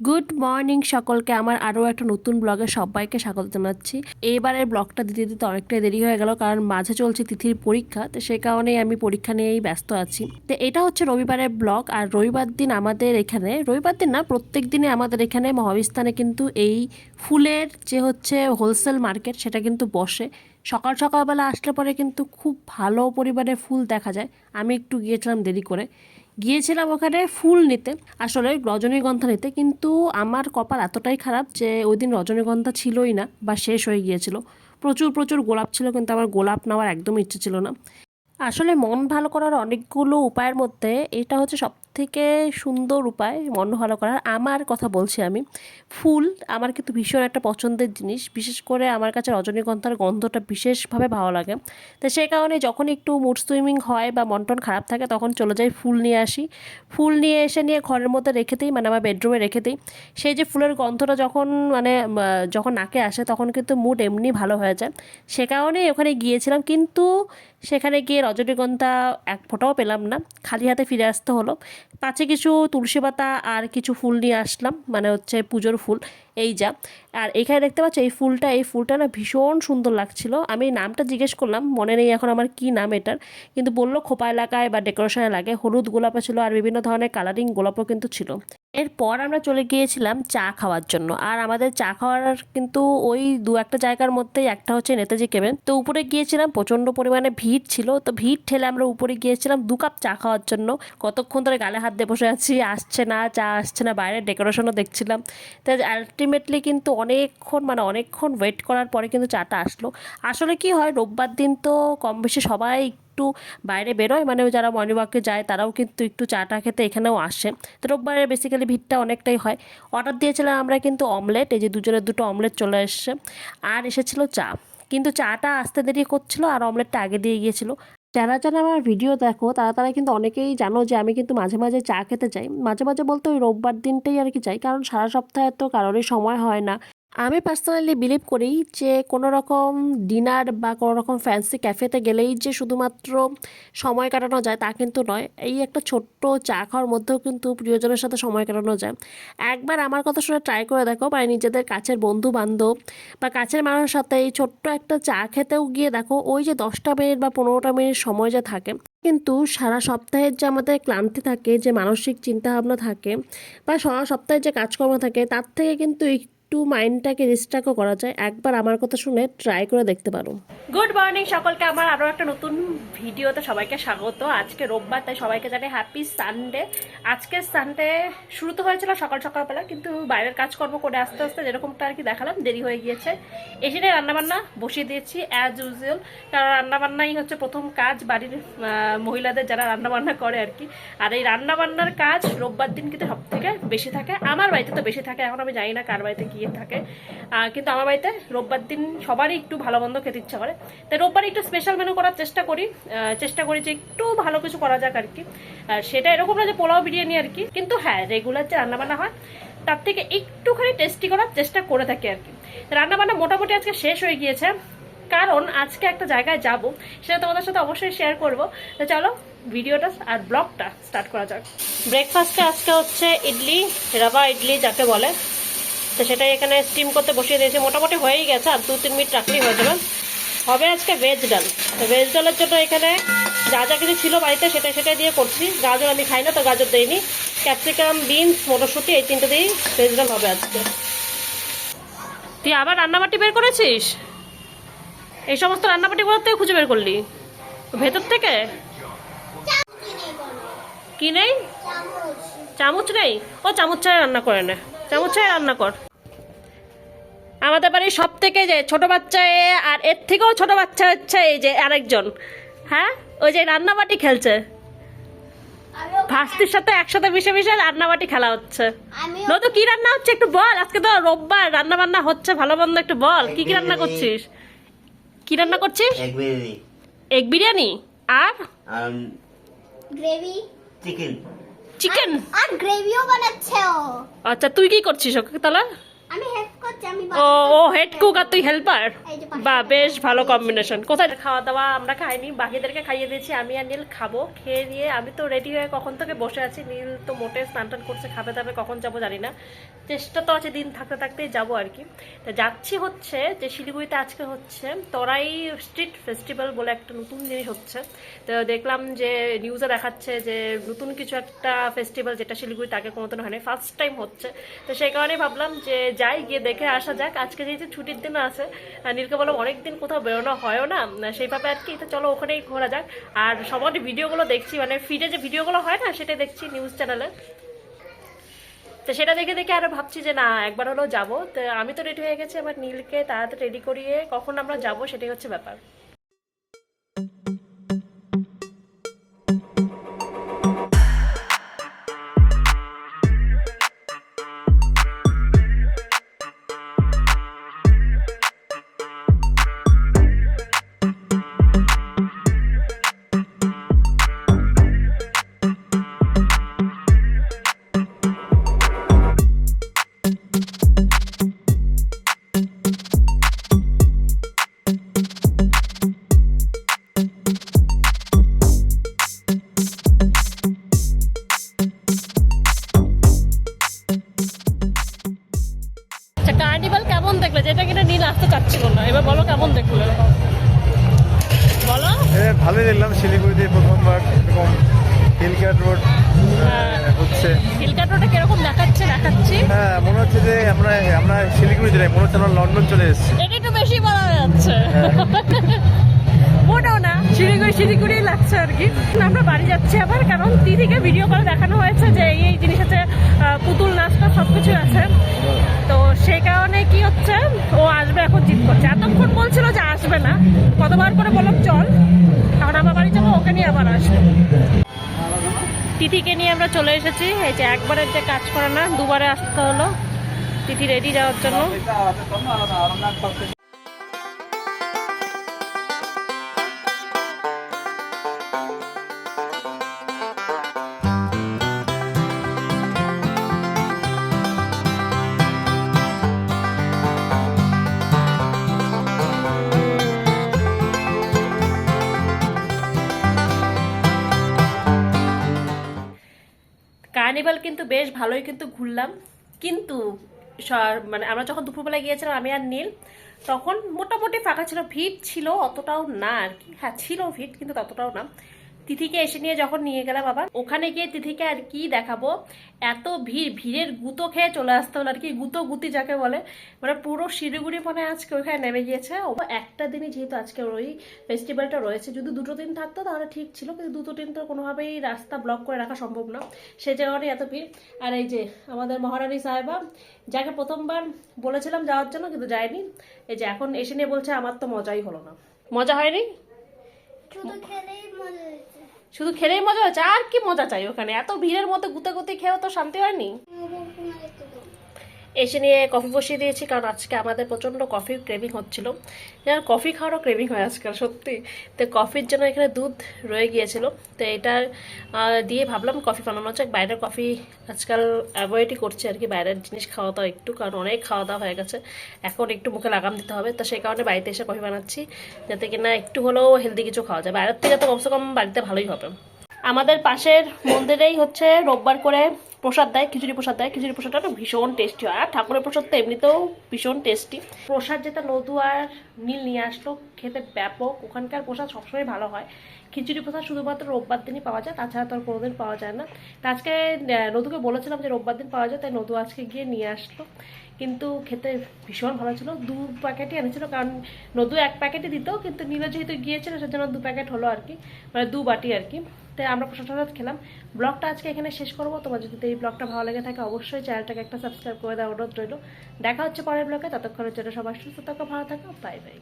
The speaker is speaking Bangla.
গুড মর্নিং সকলকে আমার আরও একটা নতুন ব্লগে সবাইকে স্বাগত জানাচ্ছি। এইবারের ব্লগটা দিতে দিতে অনেকটাই দেরি হয়ে গেল, কারণ মাঝে চলছে তিথির পরীক্ষা, তো সেই কারণেই আমি পরীক্ষা নিয়েই ব্যস্ত আছি। তো এটা হচ্ছে রবিবারের ব্লগ। আর রবিবার দিন আমাদের এখানে, রবিবার দিন না, প্রত্যেক দিনে আমাদের এখানে মহাবিস্তানে কিন্তু এই ফুলের যে হচ্ছে হোলসেল মার্কেট সেটা কিন্তু বসে। সকাল সকালবেলা আসলে পরে কিন্তু খুব ভালো পরিমাণে ফুল দেখা যায়। আমি একটু গিয়েছিলাম দেরি করে, গিয়েছিলাম ওখানে ফুল নিতে, আসলে রজনীগন্ধা নিতে, কিন্তু আমার কপাল এতটাই খারাপ যে ওই দিন রজনীগন্ধা ছিলই না বা শেষ হয়ে গিয়েছিল। প্রচুর প্রচুর গোলাপ ছিল, কিন্তু আমার গোলাপ নেওয়ার একদম ইচ্ছে ছিল না। আসলে মন ভালো করার অনেকগুলো উপায়ের মধ্যে এটা হচ্ছে সবথেকে সুন্দর উপায় মন ভালো করার। আমার কথা বলছি আমি, ফুল আমার কিন্তু ভীষণ একটা পছন্দের জিনিস। বিশেষ করে আমার কাছে রজনীগন্ধার গন্ধটা বিশেষভাবে ভালো লাগে। তো সেই কারণে যখন একটু মুড সুইমিং হয় বা মন টন খারাপ থাকে তখন চলে যাই ফুল নিয়ে আসি। ফুল নিয়ে এসে নিয়ে ঘরের মধ্যে রেখে দিই, মানে আমার বেডরুমে রেখে দিই। সেই যে ফুলের গন্ধটা যখন যখন নাকে আসে তখন কিন্তু মুড এমনি ভালো হয়ে যায়। সে কারণেই ওখানে গিয়েছিলাম, কিন্তু সেখানে গিয়ে রজনীগন্ধা এক ফোঁটাও পেলাম না, খালি হাতে ফিরে আসতে হলো। পাছে কিছু তুলসী পাতা আর কিছু ফুল নিয়ে আসলাম, মানে হচ্ছে পুজোর ফুল, এই যা। আর এখানে দেখতে পাচ্ছ এই ফুলটা না ভীষণ সুন্দর লাগছিল। আমি নামটা জিজ্ঞেস করলাম, মনে নেই এখন আমার কি নাম এটার, কিন্তু বললো খোপা এলাকায় বা ডেকোরেশনে লাগে। হলুদ গোলাপও ছিল আর বিভিন্ন ধরনের কালারিং গোলাপও কিন্তু ছিল। এরপর আমরা চলে গিয়েছিলাম চা খাওয়ার জন্য। আর আমাদের চা খাওয়ার কিন্তু ওই দু একটা জায়গার মধ্যেই একটা হচ্ছে নেতাজি কেবিন। তো উপরে গিয়েছিলাম, প্রচণ্ড পরিমাণে ভিড় ছিল, তো ভিড় ঠেলে আমরা উপরে গিয়েছিলাম 2 কাপ চা খাওয়ার জন্য। কতক্ষণ ধরে গালে হাত দিয়ে বসে আছি, আসছে না, চা আসছে না, বাইরের ডেকোরেশনও দেখছিলাম। তো আলটিমেটলি কিন্তু অনেকক্ষণ ওয়েট করার পরে কিন্তু চাটা আসলো। আসলে কি হয়, রোববার দিন তো কম বেশি সবাই একটু বাইরে বেরোয়, মানে যারা মর্নিং ওয়াকে যায় তারাও কিন্তু একটু চাটা খেতে এখানেও আসে। তো রোববারে বেসিক্যালি ভিড়টা অনেকটাই হয়। অর্ডার দিয়েছিলাম আমরা কিন্তু অমলেট, এই যে দুজনের দুটো অমলেট চলে এসছে, আর এসেছিলো চা। কিন্তু চাটা আসতে দেরি করছিল আর অমলেটটা আগে দিয়ে গিয়েছিলো। যারা যারা আমার ভিডিও দেখো তারা তারা কিন্তু অনেকেই জানো যে আমি কিন্তু মাঝে মাঝে চা খেতে চাই। মাঝে মাঝে বলতে ওই রোববার দিনটাই আর কি চাই, কারণ সারা সপ্তাহে তো কারোরই সময় হয় না। আমি পার্সোনালি বিলিভ করি যে কোনো রকম ডিনার বা কোনো রকম ফ্যান্সি ক্যাফেতে গেলেই যে শুধুমাত্র সময় কাটানো যায় তা কিন্তু নয়। এই একটা ছোট্ট চা খাওয়ার মধ্যেও কিন্তু প্রিয়জনের সাথে সময় কাটানো যায়। একবার আমার কথা শুনে ট্রাই করে দেখো, মানে নিজেদের কাছের বন্ধু বান্ধব বা কাছের মানুষের সাথে এই ছোট্ট একটা চা খেতেও গিয়ে দেখো, ওই যে 10টা মিনিট বা 15টা মিনিট সময় যে থাকে, কিন্তু সারা সপ্তাহের যে আমাদের ক্লান্তি থাকে, যে মানসিক চিন্তাভাবনা থাকে, বা সারা সপ্তাহের যে কাজকর্ম থাকে, তার থেকে কিন্তু একটু মাইন্ডটাকে রিস্ট্রাক্টও করা যায়। একবার আমার কথা শুনে ট্রাই করে দেখতে পারো। গুড মর্নিং সকলকে, আমার আরও একটা নতুন ভিডিওতে সবাইকে স্বাগত। আজকে রোববার, তাই সবাইকে জানাই হ্যাপি সানডে। আজকে সানডে শুরু তো হয়েছিল সকাল সকালবেলা, কিন্তু বাইরের কাজকর্ম করে আস্তে আস্তে যেরকমটা আর কি দেখালাম, দেরি হয়ে গিয়েছে। এসে রান্নাবান্না বসিয়ে দিয়েছি অ্যাজ ইউজুয়াল, কারণ রান্নাবান্নাই হচ্ছে প্রথম কাজ বাড়ির মহিলাদের, যারা রান্নাবান্না করে আর কি। আর এই রান্নাবান্নার কাজ রোববার দিন কিন্তু সব থেকে বেশি থাকে। আমার বাড়িতে তো বেশি থাকে, এখন আমি জানি না কার বাড়িতে গিয়ে থাকে, কিন্তু আমার বাড়িতে রোববার দিন সবারই একটু ভালো মন্দ খেতে ইচ্ছা করে। তাই রোববার একটু স্পেশাল মেনু করার চেষ্টা করি যে একটু ভালো কিছু করা যাক আর কি। সেটা এরকম না যে পোলাও বিরিয়ানি আর কি, কিন্তু হ্যাঁ রেগুলার যে রান্নাবান্না হয় তার থেকে একটুখানি টেস্টি করার চেষ্টা করে থাকি আর কি। রান্নাবান্না মোটামুটি আজকে শেষ হয়ে গিয়েছে, কারণ আজকে একটা জায়গায় যাব, সেটা তোমাদের সাথে অবশ্যই শেয়ার করবো। তো চলো ভিডিওটা আর ব্লগটা স্টার্ট করা যাক। ব্রেকফাস্টে আজকে হচ্ছে ইডলি, রাবা ইডলি যাকে বলে, তো সেটাই এখানে স্টিম করতে বসিয়ে দিয়েছি। মোটামুটি হয়েই গেছে, আর 2-3 মিনিট রাখলেই হয়ে যাবে। হবে আজকে ভেজ ডাল। তো ভেজ ডালের জন্য এখানে যা যা কিছু ছিল বাড়িতে সেটাই দিয়ে করছি। গাজর আমি খাই না, তো গাজর দেইনি। ক্যাপসিকাম, বিনস, মটরশুঁটি, এই 3টে দিয়েই ভেজ ডাল হবে আজকে। তুই আবার রান্নাবাটি বের করেছিস? এই সমস্ত রান্নাবাটি কোথা থেকে খুঁজে বের করলি? ভেতর থেকে? কি নেই? চামচ নেই? ও চামচ ছাড়া রান্না করে না, চামচ ছাড়া রান্না কর। আমাদের বাড়ির সব থেকে যে ছোট বাচ্চা এ, আর এর থেকেও ছোট বাচ্চা হচ্ছে এই যে আরেকজন। হ্যাঁ, ওই যে রান্নাবাটি খেলছে, ভাস্তির সাথে একসাথে মিশে মিশে রান্নাবাটি খেলা হচ্ছে। নতু কি রান্না হচ্ছে একটু বল, আজকে তো রোববার, রান্না বান্না হচ্ছে ভালো মন্দ একটু বল, কি কি রান্না করছিস? কি রান্না করছিস? এগ বিরিয়ানি আর গ্রেভি, চিকেন আর গ্রেভিও বানাচ্ছে ও। আচ্ছা, তুই কি করছিস ওকে তাহলে? আমি হেল্প করছে আমি ও ও হেড কুক আর তুই হেল্পার, এই যে পাশে। বা বেশ ভালো কম্বিনেশন। কোথায় খাওয়া দাওয়া আমরা খাইনি, বাকিদেরকে খাইয়ে দিয়েছি। আমি আর নীল খাবো, খেয়ে দিয়ে আমি তো রেডি হয়ে কখন থেকে বসে আছি। নীল তো মোটে স্নান টান করছে, খাবে দাবে, কখন যাবো জানি না। চেষ্টা তো আছে দিন থাকতে থাকতেই যাবো আর কি। তা যাচ্ছি হচ্ছে যে শিলিগুড়িতে আজকে হচ্ছে তরাই স্ট্রিট ফেস্টিভ্যাল বলে একটা নতুন জিনিস হচ্ছে। তো দেখলাম যে নিউজে দেখাচ্ছে যে নতুন কিছু একটা ফেস্টিভ্যাল, যেটা শিলিগুড়িতে আগে কোনোদিন হয়নি, ফার্স্ট টাইম হচ্ছে। তো সেই কারণেই ভাবলাম যে যাই, গিয়ে দেখে আসা যাক। আজকে যেহেতু ছুটির দিন আছে, আর নীলকে বললাম অনেকদিন কোথাও বেরোনো হয়ও না, সেইভাবে আর কি। তো চলো ওখানেই ঘোরা যাক। আর সবার ভিডিওগুলো দেখছি, মানে ফিডে যে ভিডিওগুলো হয় না, সেটাই দেখছি নিউজ চ্যানেলে। তো সেটা দেখে দেখে আরো ভাবছি যে না, একবার হলেও যাবো। তো আমি তো রেডি হয়ে গেছি, আবার নীলকে তাড়াতাড়ি রেডি করিয়ে কখন আমরা যাবো সেটাই হচ্ছে ব্যাপার। আচ্ছা, কার্নিভাল কেমন দেখলে? যেটা কিনা নীল আসতে চাচ্ছিল না, এবার বলো কেমন দেখলে, বলো। ভালোই দেখলাম, শিলিগুড়িতে প্রথমবার এরকম হিল ক্যাট রোড হচ্ছে। হিল কাটটা কিরকম দেখাচ্ছে দেখাচ্ছি। হ্যাঁ, মনে হচ্ছে যে আমরা আমরা শিলিগুড়িতে যাই, মনে হচ্ছে আমরা লন্ডন চলে এসেছি। এটা একটু বেশি বলা যাচ্ছে, মোটেও না, শিলিগুড়ি শিলিগুড়ি লাগছে আর কি। আমরা বাড়ি যাচ্ছি আবার, কারণ দিদিকে ভিডিও করে দেখানো হয়েছে যে এই জিনিস আছে, পুতুল নাচটা সবকিছু আছে। তো সেই কারণে কি হচ্ছে, ও আসবে এখন জিদ করছে। এতক্ষণ বলছিল যে আসবে না, কতবার করে বললাম চল, কারণ আমার বাড়ি যাবো, ওকে নিয়ে আবার আসবো। তিথিকে নিয়ে আমরা চলে এসেছি। এই যে একবারের যে কাজ করে না, দুবারে আসতে হলো তিথি রেডি যাওয়ার জন্য। কার্নিভাল কিন্তু বেশ ভালোই কিন্তু ঘুরলাম, কিন্তু মানে আমরা যখন দুপুরবেলা গিয়েছিলাম আমি আর নীল, তখন মোটামুটি ফাঁকা ছিল, ভিড় ছিল অতটাও না আর কি। হ্যাঁ ছিল ভিড়, কিন্তু ততটাও না। তিথিকে এসে নিয়ে যখন নিয়ে গেলাম আবার, ওখানে গিয়ে তিথিকে আর কি দেখাবো, এত ভিড়, ভিড়ের গুঁতো খেয়ে চলে আসতে হলো আর কি। গুঁতো গুতি যাকে বলে, মানে পুরো শিলিগুড়ি মনে আজকে ওখানে নেমে গিয়েছে। একটা দিনই যেহেতু আজকে ওই ফেস্টিভ্যালটা রয়েছে, যদি দুটো দিন থাকতো তাহলে ঠিক ছিল, কিন্তু দুটো দিন তো কোনোভাবেই রাস্তা ব্লক করে রাখা সম্ভব না, সেই জায়গাটাই এত ভিড়। আর এই যে আমাদের মহারানী সাহেবা, যাকে প্রথমবার বলেছিলাম যাওয়ার জন্য কিন্তু যায়নি, এই যে এখন এসে নিয়ে বলছে আমার তো মজাই হলো না। মজা হয়নি? শুধু খেলেই মজা হয়েছে। শুধু খেলেই মজা হয়েছে? আর কি মজা চাই ওখানে? এত ভিড়ের মধ্যে গুতে খেয়েও তো শান্তি হয়নি। এসে নিয়ে কফি বসিয়ে দিয়েছি, কারণ আজকে আমাদের প্রচণ্ড কফির ক্রেভিং হচ্ছিল। যেন কফি খাওয়ারও ক্রেভিং হয় আজকাল সত্যি। তো কফির জন্য এখানে দুধ রয়ে গিয়েছিল, তো এটা দিয়ে ভাবলাম কফি বানানো হচ্ছে। বাইরের কফি আজকাল অ্যাভয়েডই করছে আর কি, বাইরের জিনিস খাওয়া দাওয়া একটু, কারণ অনেক খাওয়া দাওয়া হয়ে গেছে, এখন একটু মুখে লাগাম দিতে হবে। তো সেই কারণে বাড়িতে এসে কফি বানাচ্ছি, যাতে কিনা একটু হলেও হেলদি কিছু খাওয়া যায়। বাইরের থেকে তো কমসে কম বাড়িতে ভালোই হবে। আমাদের পাশের মন্দিরেই হচ্ছে রোববার করে প্রসাদ দেয়, খিচুড়ি প্রসাদ দেয়। খিচুড়ি প্রসাদটা না ভীষণ টেস্টি হয়, আর ঠাকুরের প্রসাদ তো এমনিতেও ভীষণ টেস্টি। প্রসাদ যেটা নদু আর নীল নিয়ে আসলো, খেতে ব্যাপক। ওখানকার প্রসাদ সবসময় ভালো হয়। খিচুড়ি প্রসাদ শুধুমাত্র রোববার দিনই পাওয়া যায়, তাছাড়া তো আর কোনোদিন পাওয়া যায় না। তা আজকে নদুকে বলেছিলাম যে রোববার দিন পাওয়া যায়, তাই নদু আজকে গিয়ে নিয়ে আসলো, কিন্তু খেতে ভীষণ ভালো ছিল। 2 প্যাকেটই এনেছিল, কারণ নদু 1 প্যাকেটই দিত, কিন্তু নীলা যেহেতু গিয়েছিল সেজন্য 2 প্যাকেট হলো আর কি, মানে 2 বাটি আর কি। তাই আমরা প্রসাদ খেলাম। ব্লগটা আজকে এখানে শেষ করবো। তোমার যদি এই ব্লগটা ভালো লেগে থাকে অবশ্যই চ্যানেলটাকে একটা সাবস্ক্রাইব করে দেওয়ার অনুরোধ রইল। দেখা হচ্ছে পরের ব্লগে, ততক্ষণের জন্য সবার সুস্থ থাকো, ভালো থাকো, বাই বাই।